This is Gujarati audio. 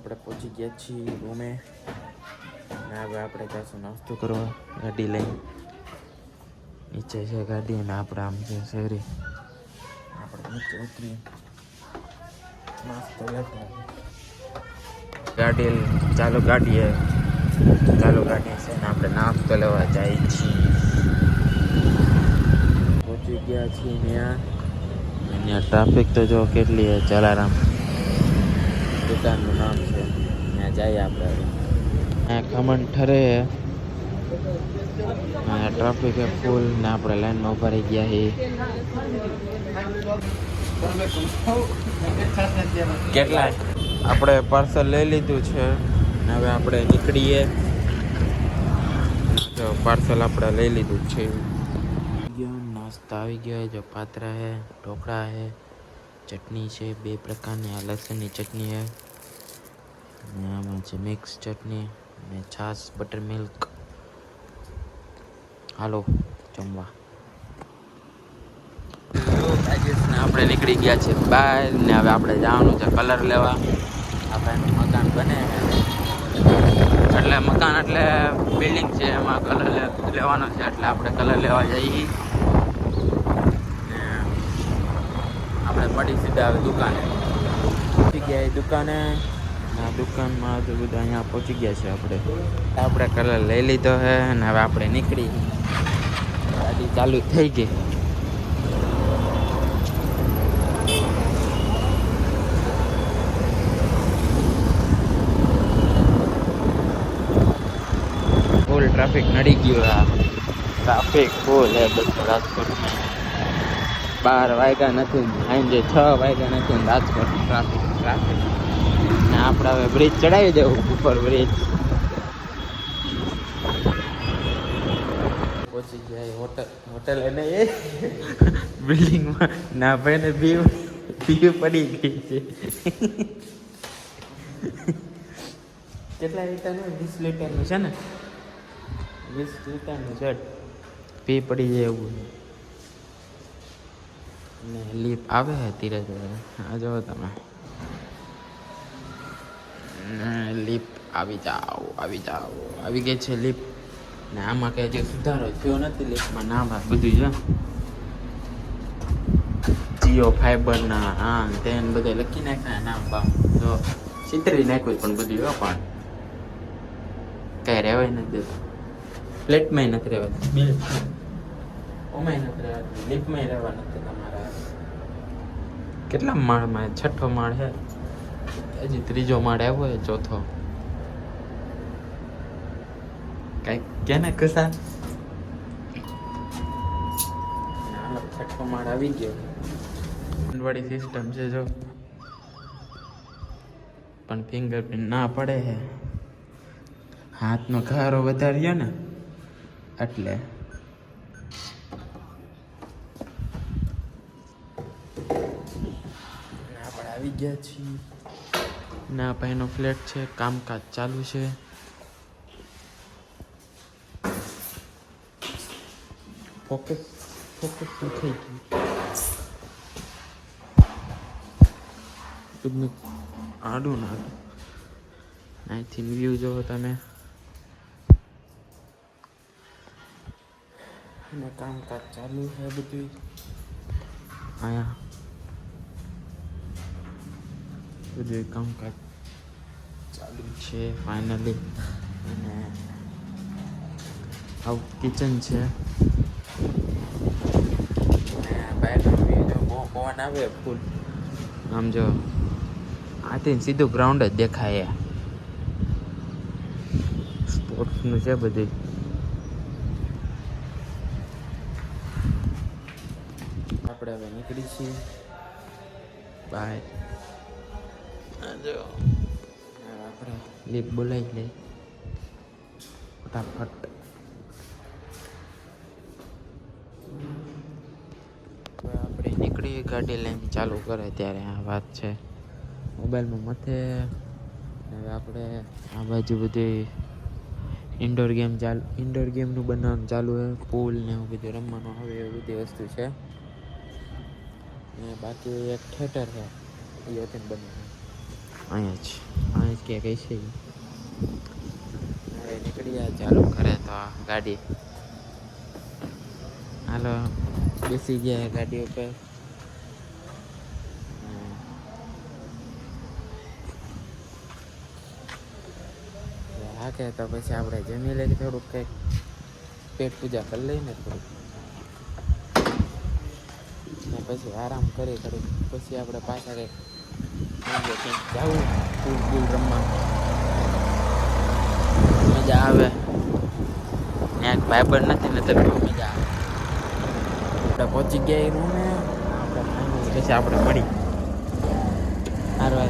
આપણે પહોંચી ગયા છીએ રૂમે. ને હવે આપણે જઈશું નાસ્તો કરવા ગાડી લઈને. નીચે છે ગાડી અને આપણે આમ છે શહેરી. આપણે નીચે ઉતરીએ નાસ્તો લેતા ગાડી ચાલુ ગાડી છે ને આપણે નાસ્તો લેવા જઈએ છીએ. પહોંચી ગયા છીએ ત્યાં ટ્રાફિક તો જો કેટલી છે. જલારામ દુકાનનું નામ છે, ત્યાં જઈએ આપણે. અહીંયા ખમણ ઠરે અહીંયા ટ્રાફિક છે ફૂલ ને આપણે લાઈનમાં ઉભા રહી ગયા છીએ. કેટલા આપણે પાર્સલ લઈ લીધું છે ને હવે આપણે નીકળીએ. જો પાર્સલ આપણે લઈ લીધું છે. નાસ્તા આવી ગયો. જો પાત્રા છે, ઢોકળા છે, ચટણી છે 2 પ્રકારની. આ લસણની ચટણી છે અને આમાં છે મિક્સ ચટણી અને છાશ બટર મિલ્ક. હાલો જમવા. આપણે નીકળી ગયા છે બહાર ને હવે આપણે જવાનું છે કલર લેવા. આપણે મકાન બને એટલે મકાન એટલે બિલ્ડિંગ છે, એમાં કલર લેવાનો છે એટલે આપણે કલર લેવા જઈએ. આપણે પડી સીધા હવે દુકાને. પહોંચી ગયા દુકાને. આ દુકાનમાં તો બધા અહીંયા પહોંચી ગયા છે. આપણે કલર લઈ લીધો છે અને હવે આપણે નીકળી. ગાડી ચાલુ થઈ ગઈ. ફૂલ ટ્રાફિક નડી ગયું. આ ટ્રાફિક ફૂલ હે બધું રાજકોટમાં. 12 વાગ્યા નથી, સાંજે 6 વાગ્યા નથી, રાજકોટ ટ્રાફિક. ને આપણે હવે બ્રિજ ચડાવી દેવું, ઉપર બ્રિજ. પહોંચી ગયા હોટલ એને એ બિલ્ડિંગમાં. ના ભાઈ ને બીવ પડી ગઈ છે. કેટલા લીટરનું? 20 લીટરનું છે ને, 20 લીટરનું છે. પી પડી જાય એવું ને. લીપ આવે છે ધીરે ધીરે. આ જો તમે લીપ આવી ગઈ છે લીપ. ને આમાં કઈ જે સુધારો થયો નથી લીપમાં. નામ બધું છે જીઓ ફાઈબર ના હા તેન બધા લખી નાખ્યા નામ બામ. તો ચિતરી નાખ્યું પણ બધું પણ કઈ રહેવાય નથી દેતું. ફ્લેટમાં નથી રહેવાતું, બિલ ઓમાંય નથી રહેવાતું, લીપમાં રહેવા નથી તમારા. કેટલા માળમાં? 6ઠ્ઠો માળ છે. હજી 3જો માળ આવ્યો હોય, 4થો. કઈ કેને કસા 6ઠ્ઠો માળ આવી ગયો. વાળી સિસ્ટમ છે જો, પણ ફિંગરપ્રિન્ટ ના પડે છે. હાથનો ઘારો વધાર્યો ને એટલે. આપણે આવી ગયા છીએ. ના ભાઈનો ફ્લેટ છે, કામકાજ ચાલુ છે. ફોકસ થઈ ગયું. આડું ના અહીંથી વ્યૂ જોવો તમે. અને કામકાજ ચાલુ છે બધું અહીંયા. બધું કામકાજ ચાલુ છે ફાઇનલી. અને આવું કિચન છે. બહુ પવન આવે ફૂલ. આમ જો આથી સીધું ગ્રાઉન્ડ જ દેખાય. સ્પોર્ટ્સનું છે બધું. આપણે હવે નીકળી છીએ બહાર. જો આપણે લીપ બોલાવી લઈ ફટાફટ. આપણે નીકળી ગાડી લઈને ચાલુ કરે ત્યારે આ વાત છે. મોબાઈલમાં મથે. હવે આપણે આ બાજુ બધી ઇન્ડોર ગેમનું બનાવવાનું ચાલુ છે. પૂલ ને એવું બધું રમવાનું આવે એવી બધી વસ્તુ છે. ને બાકી એક થિયેટર છે એ હતી બનાવ્યું. અહીંયા જ ક્યાંક છે. હવે નીકળી જાય ચાલુ કરે તો ગાડી. હાલો બેસી ગયા ગાડી ઉપર. હા કે તો પછી આપણે જમી લઈએ થોડુંક કંઈક પેટ પૂજા કરી લઈને થોડુંક ને પછી આરામ કરી થોડુંક પછી આપણે પાછા કંઈક જવું ફૂલ ફૂલ રમવા મજા આવે. ત્યાં ભાઈબંધ નથી ને તો બહુ મજા આવે. આપણે પહોંચી ગયા એ રૂમે આપણે પછી આપણે મળી હારવા.